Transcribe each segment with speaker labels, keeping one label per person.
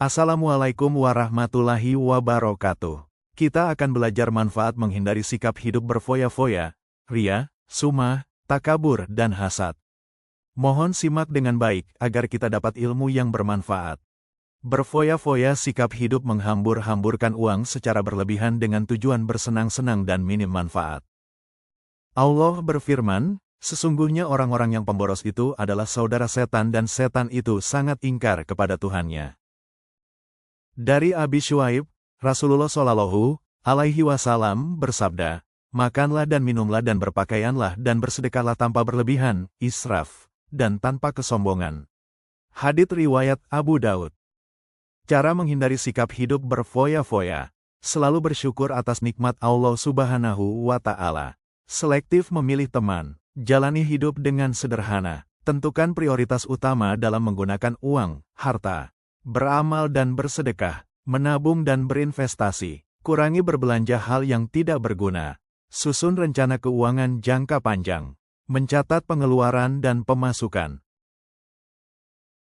Speaker 1: Assalamualaikum warahmatullahi wabarakatuh. Kita akan belajar manfaat menghindari sikap hidup berfoya-foya, ria, sum'ah, takabur, dan hasad. Mohon simak dengan baik agar kita dapat ilmu yang bermanfaat. Berfoya-foya sikap hidup menghambur-hamburkan uang secara berlebihan dengan tujuan bersenang-senang dan minim manfaat. Allah berfirman, sesungguhnya orang-orang yang pemboros itu adalah saudara setan dan setan itu sangat ingkar kepada Tuhannya. Dari Abi Syuaib, Rasulullah Shallallahu Alaihi Wasallam bersabda, makanlah dan minumlah dan berpakaianlah dan bersedekahlah tanpa berlebihan, israf, dan tanpa kesombongan. Hadits riwayat Abu Daud. Cara menghindari sikap hidup berfoya-foya, selalu bersyukur atas nikmat Allah Subhanahu wa Ta'ala. Selektif memilih teman, jalani hidup dengan sederhana, tentukan prioritas utama dalam menggunakan uang, harta. Beramal dan bersedekah, menabung dan berinvestasi, kurangi berbelanja hal yang tidak berguna, susun rencana keuangan jangka panjang, mencatat pengeluaran dan pemasukan.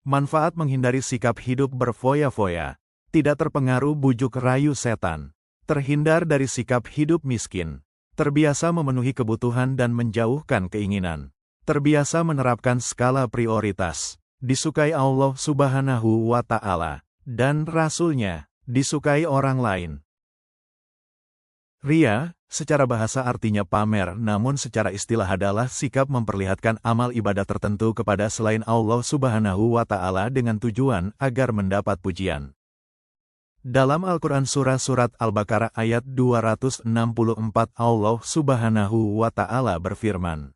Speaker 1: Manfaat menghindari sikap hidup berfoya-foya, tidak terpengaruh bujuk rayu setan, terhindar dari sikap hidup miskin, terbiasa memenuhi kebutuhan dan menjauhkan keinginan, terbiasa menerapkan skala prioritas. Disukai Allah Subhanahu wa Ta'ala, dan Rasul-Nya, disukai orang lain. Ria, secara bahasa artinya pamer, namun secara istilah adalah sikap memperlihatkan amal ibadah tertentu kepada selain Allah Subhanahu wa Ta'ala dengan tujuan agar mendapat pujian. Dalam Al-Quran Surat Al-Baqarah ayat 264 Allah Subhanahu wa Ta'ala berfirman,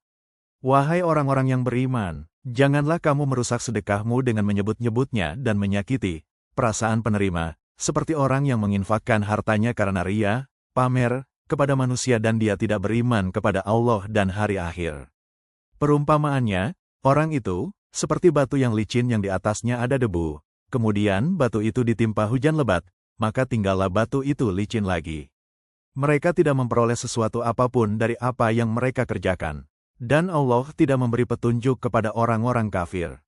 Speaker 1: wahai orang-orang yang beriman, janganlah kamu merusak sedekahmu dengan menyebut-nyebutnya dan menyakiti perasaan penerima, seperti orang yang menginfakkan hartanya karena ria, pamer, kepada manusia dan dia tidak beriman kepada Allah dan hari akhir. Perumpamaannya, orang itu, seperti batu yang licin yang di atasnya ada debu, kemudian batu itu ditimpa hujan lebat, maka tinggallah batu itu licin lagi. Mereka tidak memperoleh sesuatu apapun dari apa yang mereka kerjakan. Dan Allah tidak memberi petunjuk kepada orang-orang kafir.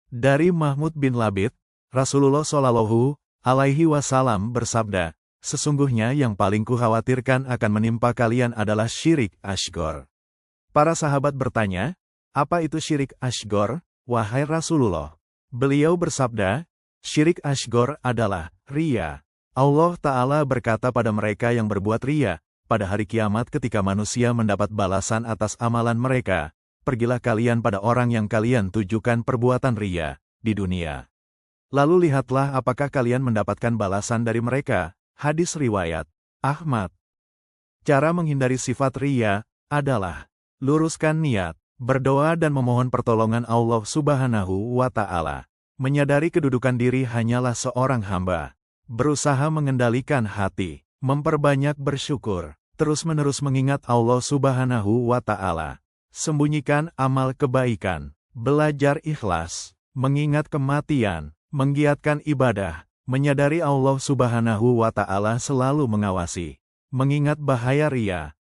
Speaker 1: Dari Mahmud bin Labid, Rasulullah Shallallahu Alaihi Wasallam bersabda, sesungguhnya yang paling kukhawatirkan akan menimpa kalian adalah syirik asghar. Para sahabat bertanya, apa itu syirik asghar, wahai Rasulullah? Beliau bersabda, syirik asghar adalah ria. Allah Ta'ala berkata pada mereka yang berbuat ria, pada hari kiamat ketika manusia mendapat balasan atas amalan mereka, pergilah kalian pada orang yang kalian tujukan perbuatan ria di dunia. Lalu lihatlah apakah kalian mendapatkan balasan dari mereka. Hadis riwayat Ahmad. Cara menghindari sifat ria adalah luruskan niat, berdoa dan memohon pertolongan Allah Subhanahu wa Ta'ala. Menyadari kedudukan diri hanyalah seorang hamba. Berusaha mengendalikan hati, memperbanyak bersyukur. Terus-menerus mengingat Allah Subhanahu wa Ta'ala, sembunyikan amal kebaikan, belajar ikhlas, mengingat kematian, menggiatkan ibadah, menyadari Allah Subhanahu wa Ta'ala selalu mengawasi, mengingat bahaya ria.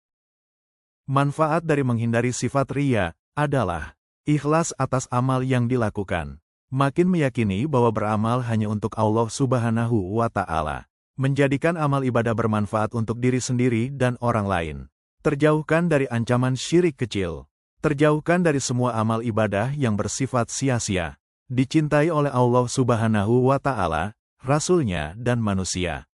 Speaker 1: Manfaat dari menghindari sifat ria adalah ikhlas atas amal yang dilakukan, makin meyakini bahwa beramal hanya untuk Allah Subhanahu wa Ta'ala. Menjadikan amal ibadah bermanfaat untuk diri sendiri dan orang lain. Terjauhkan dari ancaman syirik kecil. Terjauhkan dari semua amal ibadah yang bersifat sia-sia. Dicintai oleh Allah Subhanahu wa Ta'ala, Rasul-Nya dan manusia.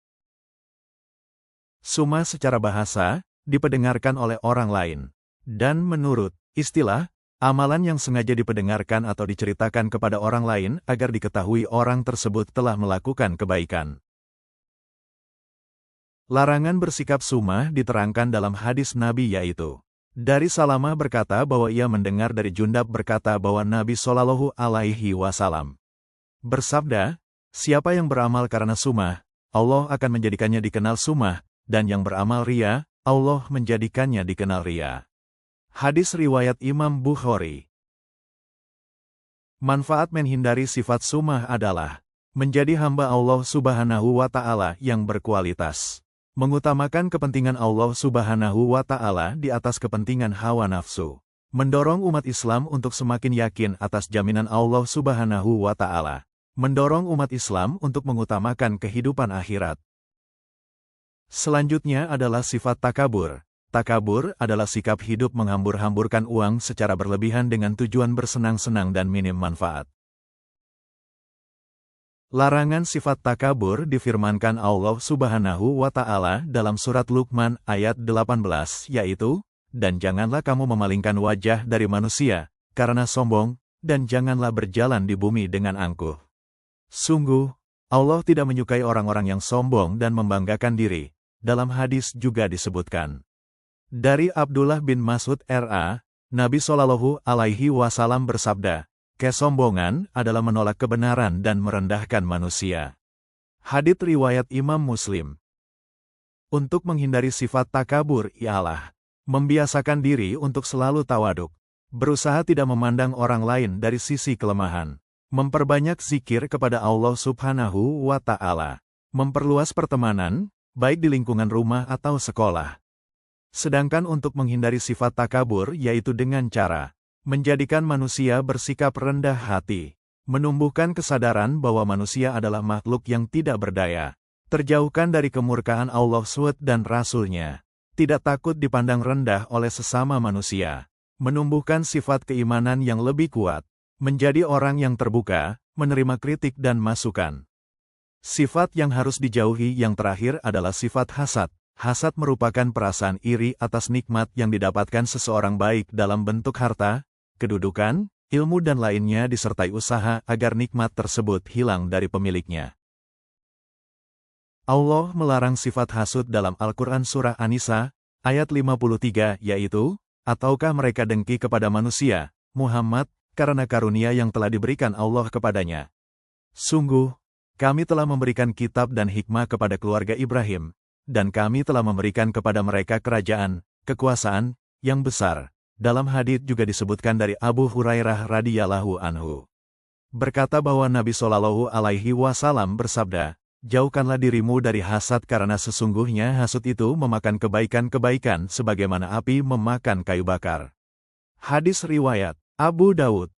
Speaker 1: Sum'ah secara bahasa, diperdengarkan oleh orang lain. Dan menurut istilah, amalan yang sengaja diperdengarkan atau diceritakan kepada orang lain agar diketahui orang tersebut telah melakukan kebaikan. Larangan bersikap sum'ah diterangkan dalam hadis Nabi yaitu, dari Salamah berkata bahwa ia mendengar dari Jundab berkata bahwa Nabi Shallallahu Alaihi Wasallam bersabda, siapa yang beramal karena sum'ah, Allah akan menjadikannya dikenal sum'ah, dan yang beramal ria, Allah menjadikannya dikenal ria. Hadis riwayat Imam Bukhari. Manfaat menghindari sifat sum'ah adalah menjadi hamba Allah Subhanahu wa Ta'ala yang berkualitas. Mengutamakan kepentingan Allah Subhanahu wa Ta'ala di atas kepentingan hawa nafsu. Mendorong umat Islam untuk semakin yakin atas jaminan Allah Subhanahu wa Ta'ala. mendorong umat Islam untuk mengutamakan kehidupan akhirat. Selanjutnya adalah sifat takabur. Takabur adalah sikap hidup menghambur-hamburkan uang secara berlebihan dengan tujuan bersenang-senang dan minim manfaat. Larangan sifat takabur difirmankan Allah Subhanahu wa Ta'ala dalam surat Luqman ayat 18, yaitu, "Dan janganlah kamu memalingkan wajah dari manusia, karena sombong, dan janganlah berjalan di bumi dengan angkuh." Sungguh, Allah tidak menyukai orang-orang yang sombong dan membanggakan diri. Dalam hadis juga disebutkan. Dari Abdullah bin Mas'ud R.A., Nabi Shallallahu Alaihi Wasallam bersabda, "Kesombongan adalah menolak kebenaran dan merendahkan manusia." Hadits riwayat Imam Muslim. Untuk menghindari sifat takabur ialah membiasakan diri untuk selalu tawaduk, berusaha tidak memandang orang lain dari sisi kelemahan, memperbanyak zikir kepada Allah Subhanahu wa Ta'ala, memperluas pertemanan, baik di lingkungan rumah atau sekolah. Sedangkan untuk menghindari sifat takabur yaitu dengan cara menjadikan manusia bersikap rendah hati, menumbuhkan kesadaran bahwa manusia adalah makhluk yang tidak berdaya, terjauhkan dari kemurkaan Allah SWT dan Rasul-Nya, tidak takut dipandang rendah oleh sesama manusia, menumbuhkan sifat keimanan yang lebih kuat, menjadi orang yang terbuka, menerima kritik dan masukan. Sifat yang harus dijauhi yang terakhir adalah sifat hasad. Hasad merupakan perasaan iri atas nikmat yang didapatkan seseorang baik dalam bentuk harta, kedudukan, ilmu dan lainnya disertai usaha agar nikmat tersebut hilang dari pemiliknya. Allah melarang sifat hasud dalam Al-Quran Surah An-Nisa, ayat 53, yaitu, "Ataukah mereka dengki kepada manusia, Muhammad, karena karunia yang telah diberikan Allah kepadanya? Sungguh, kami telah memberikan kitab dan hikmah kepada keluarga Ibrahim, dan kami telah memberikan kepada mereka kerajaan, kekuasaan, yang besar." Dalam hadits juga disebutkan dari Abu Hurairah radhiyallahu anhu. Berkata bahwa Nabi Shallallahu Alaihi Wasallam bersabda, "Jauhkanlah dirimu dari hasad karena sesungguhnya hasud itu memakan kebaikan-kebaikan sebagaimana api memakan kayu bakar." Hadis riwayat Abu Daud.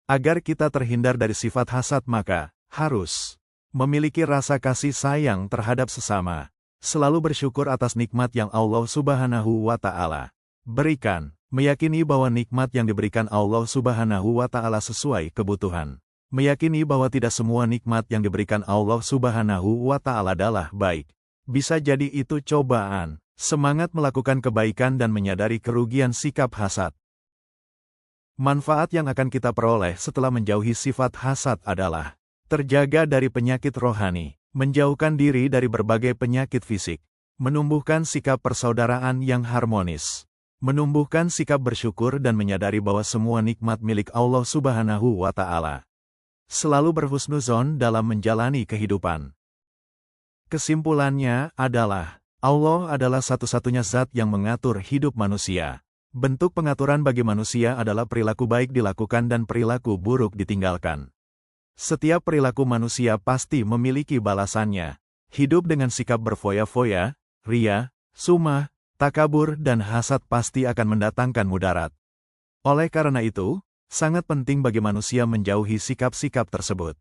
Speaker 1: Agar kita terhindar dari sifat hasad maka harus memiliki rasa kasih sayang terhadap sesama, selalu bersyukur atas nikmat yang Allah Subhanahu wa Ta'ala berikan, meyakini bahwa nikmat yang diberikan Allah Subhanahu wa Ta'ala sesuai kebutuhan, meyakini bahwa tidak semua nikmat yang diberikan Allah Subhanahu wa Ta'ala adalah baik. Bisa jadi itu cobaan, semangat melakukan kebaikan dan menyadari kerugian sikap hasad. Manfaat yang akan kita peroleh setelah menjauhi sifat hasad adalah terjaga dari penyakit rohani, menjauhkan diri dari berbagai penyakit fisik, menumbuhkan sikap persaudaraan yang harmonis, menumbuhkan sikap bersyukur dan menyadari bahwa semua nikmat milik Allah Subhanahu wa Ta'ala. Selalu berhusnuzon dalam menjalani kehidupan. Kesimpulannya adalah, Allah adalah satu-satunya zat yang mengatur hidup manusia. Bentuk pengaturan bagi manusia adalah perilaku baik dilakukan dan perilaku buruk ditinggalkan. Setiap perilaku manusia pasti memiliki balasannya. Hidup dengan sikap berfoya-foya, ria, sumah, takabur dan hasad pasti akan mendatangkan mudarat. Oleh karena itu, sangat penting bagi manusia menjauhi sikap-sikap tersebut.